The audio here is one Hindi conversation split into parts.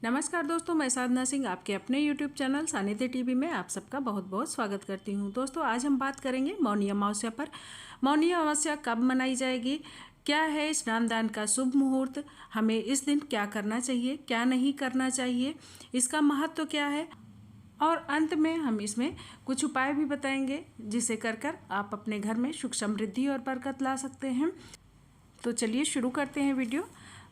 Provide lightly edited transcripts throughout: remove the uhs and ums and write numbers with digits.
नमस्कार दोस्तों, मैं साधना सिंह आपके अपने YouTube चैनल सानिध्य टीवी में आप सबका बहुत बहुत स्वागत करती हूं। दोस्तों, आज हम बात करेंगे मौनी अमावस्या पर। मौनी अमावस्या कब मनाई जाएगी, क्या है स्नान दान का शुभ मुहूर्त, हमें इस दिन क्या करना चाहिए, क्या नहीं करना चाहिए, इसका महत्व क्या है, और अंत में हम इसमें कुछ उपाय भी बताएंगे जिसे कर आप अपने घर में सुख समृद्धि और बरकत ला सकते हैं। तो चलिए शुरू करते हैं वीडियो।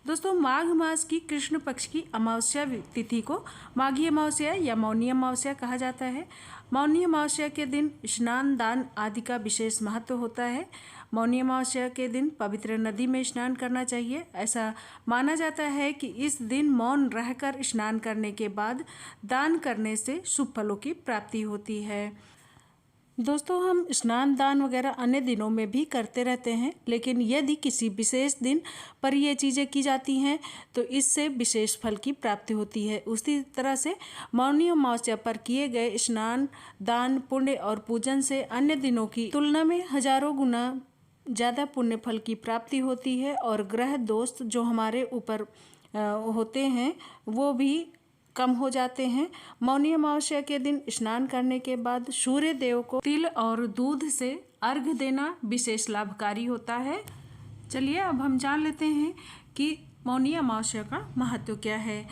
दोस्तों, माघ मास की कृष्ण पक्ष की अमावस्या तिथि को माघी अमावस्या या मौनी अमावस्या कहा जाता है। मौनी अमावस्या के दिन स्नान दान आदि का विशेष महत्व होता है। मौनी अमावस्या के दिन पवित्र नदी में स्नान करना चाहिए। ऐसा माना जाता है कि इस दिन मौन रहकर स्नान करने के बाद दान करने से शुभ फलों की प्राप्ति होती है। दोस्तों, हम स्नान दान वगैरह अन्य दिनों में भी करते रहते हैं, लेकिन यदि किसी विशेष दिन पर ये चीज़ें की जाती हैं तो इससे विशेष फल की प्राप्ति होती है। उसी तरह से मौनी अमावस्या पर किए गए स्नान दान पुण्य और पूजन से अन्य दिनों की तुलना में हजारों गुना ज़्यादा पुण्य फल की प्राप्ति होती है और ग्रह दोष जो हमारे ऊपर होते हैं वो भी कम हो जाते हैं। मौनी अमावस्या के दिन स्नान करने के बाद सूर्य देव को तिल और दूध से अर्घ्य देना विशेष लाभकारी होता है। चलिए अब हम जान लेते हैं कि मौनी अमावस्या का महत्व क्या है।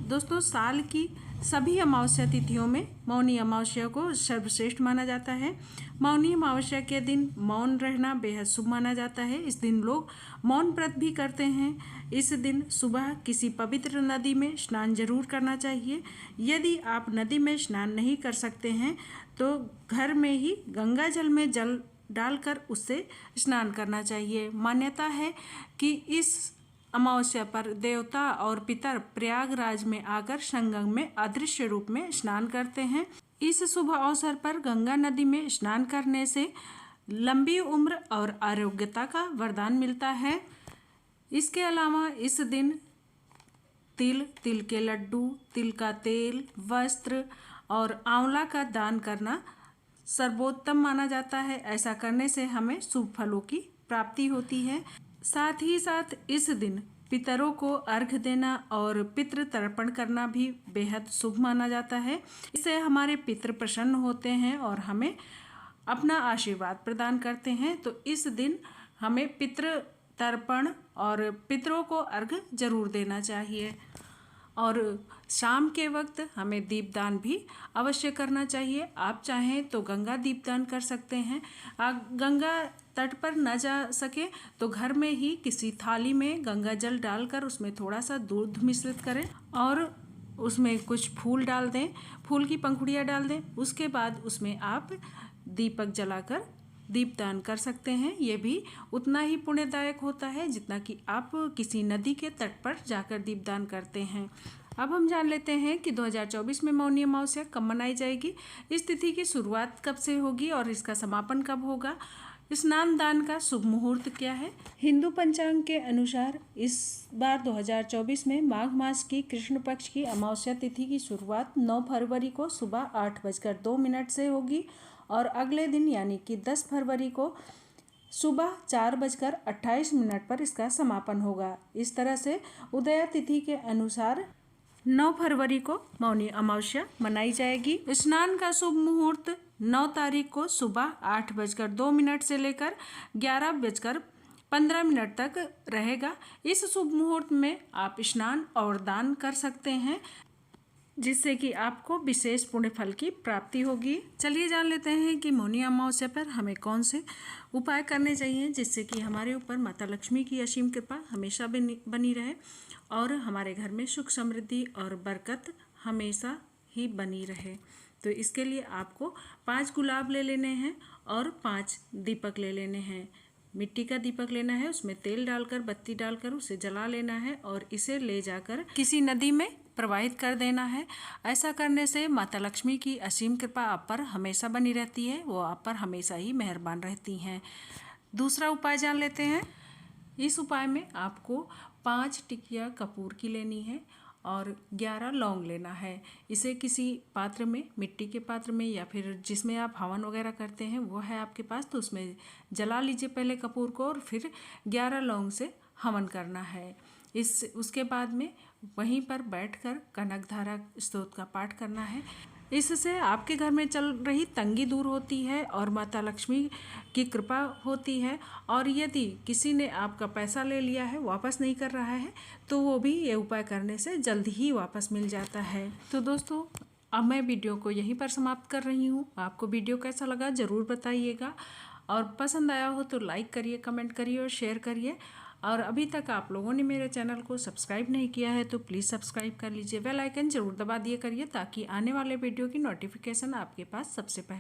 दोस्तों, साल की सभी अमावस्या तिथियों में मौनी अमावस्या को सर्वश्रेष्ठ माना जाता है। मौनी अमावस्या के दिन मौन रहना बेहद शुभ माना जाता है। इस दिन लोग मौन व्रत भी करते हैं। इस दिन सुबह किसी पवित्र नदी में स्नान जरूर करना चाहिए। यदि आप नदी में स्नान नहीं कर सकते हैं तो घर में ही गंगा जल में जल डालकर उससे स्नान करना चाहिए। मान्यता है कि इस अमावस्या पर देवता और पितर प्रयागराज में आकर संगम में अदृश्य रूप में स्नान करते हैं। इस शुभ अवसर पर गंगा नदी में स्नान करने से लंबी उम्र और आरोग्यता का वरदान मिलता है। इसके अलावा इस दिन तिल के लड्डू, तिल का तेल, वस्त्र और आंवला का दान करना सर्वोत्तम माना जाता है। ऐसा करने से हमें शुभ फलों की प्राप्ति होती है। साथ ही साथ इस दिन पितरों को अर्घ्य देना और पितृ तर्पण करना भी बेहद शुभ माना जाता है। इससे हमारे पितृ प्रसन्न होते हैं और हमें अपना आशीर्वाद प्रदान करते हैं। तो इस दिन हमें पितृ तर्पण और पितरों को अर्घ्य जरूर देना चाहिए। और शाम के वक्त हमें दीपदान भी अवश्य करना चाहिए। आप चाहें तो गंगा दीपदान कर सकते हैं। गंगा तट पर न जा सके तो घर में ही किसी थाली में गंगा जल डालकर उसमें थोड़ा सा दूध मिश्रित करें और उसमें कुछ फूल डाल दें, फूल की पंखुड़ियाँ डाल दें। उसके बाद उसमें आप दीपक जलाकर दीपदान कर सकते हैं। ये भी उतना ही पुण्यदायक होता है जितना कि आप किसी नदी के तट पर जाकर दीपदान करते हैं। अब हम जान लेते हैं कि 2024 में मौनी अमावस्या कब मनाई जाएगी, इस तिथि की शुरुआत कब से होगी और इसका समापन कब होगा, स्नान दान का शुभ मुहूर्त क्या है। हिंदू पंचांग के अनुसार इस बार 2024 में माघ मास की कृष्ण पक्ष की अमावस्या तिथि की शुरुआत 9 फरवरी को सुबह 8:02 से होगी और अगले दिन यानी कि 10 फरवरी को सुबह 4:28 पर इसका समापन होगा। इस तरह से उदया तिथि के अनुसार 9 फरवरी को मौनी अमावस्या मनाई जाएगी। स्नान का शुभ मुहूर्त 9 तारीख को सुबह 8:02 से लेकर 11:15 तक रहेगा। इस शुभ मुहूर्त में आप स्नान और दान कर सकते हैं जिससे कि आपको विशेष पुण्य फल की प्राप्ति होगी। चलिए जान लेते हैं कि मौनी अमावस्या पर हमें कौन से उपाय करने चाहिए जिससे कि हमारे ऊपर माता लक्ष्मी की असीम कृपा हमेशा बनी रहे और हमारे घर में सुख समृद्धि और बरकत हमेशा ही बनी रहे। तो इसके लिए आपको 5 गुलाब ले लेने हैं और 5 दीपक ले लेने हैं। मिट्टी का दीपक लेना है, उसमें तेल डालकर बत्ती डालकर उसे जला लेना है और इसे ले जाकर किसी नदी में प्रवाहित कर देना है। ऐसा करने से माता लक्ष्मी की असीम कृपा आप पर हमेशा बनी रहती है, वो आप पर हमेशा ही मेहरबान रहती हैं। दूसरा उपाय जान लेते हैं। इस उपाय में आपको 5 टिकिया कपूर की लेनी है और 11 लौंग लेना है। इसे किसी पात्र में, मिट्टी के पात्र में या फिर जिसमें आप हवन वगैरह करते हैं वो है आपके पास, तो उसमें जला लीजिए पहले कपूर को और फिर 11 लौंग से हवन करना है। उसके बाद में वहीं पर बैठकर कनकधारा स्तोत्र का पाठ करना है। इससे आपके घर में चल रही तंगी दूर होती है और माता लक्ष्मी की कृपा होती है। और यदि किसी ने आपका पैसा ले लिया है, वापस नहीं कर रहा है, तो वो भी ये उपाय करने से जल्द ही वापस मिल जाता है। तो दोस्तों, अब मैं वीडियो को यहीं पर समाप्त कर रही हूँ। आपको वीडियो कैसा लगा ज़रूर बताइएगा, और पसंद आया हो तो लाइक करिए, कमेंट करिए और शेयर करिए। और अभी तक आप लोगों ने मेरे चैनल को सब्सक्राइब नहीं किया है तो प्लीज़ सब्सक्राइब कर लीजिए, बेल आइकन ज़रूर दबा दिया करिए ताकि आने वाले वीडियो की नोटिफिकेशन आपके पास सबसे पहले